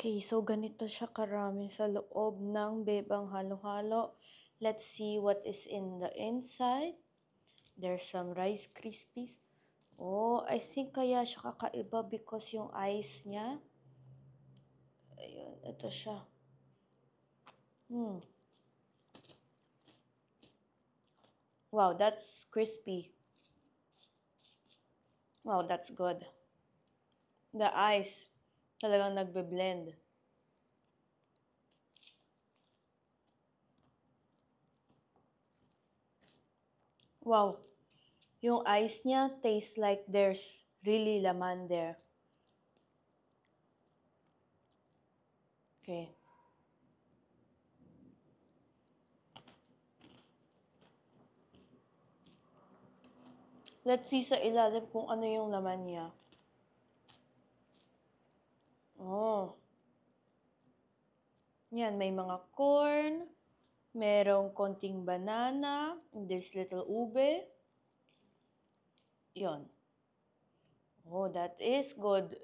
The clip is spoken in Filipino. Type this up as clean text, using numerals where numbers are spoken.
Okay, so ganito siya karami sa loob ng bebang halo-halo. Let's see what is in the inside. There's some Rice Krispies. Oh, I think kaya siya kakaiba because yung ice niya. Ayun, ito siya. Wow, that's crispy. Wow, that's good. The ice talagang nagbe-blend. Wow. Yung ice niya tastes like there's really laman there. Okay. Let's see sa ilalim kung ano yung laman niya. Oh. Yan, may mga corn, merong konting banana, this little ube. Yon. Oh, that is good.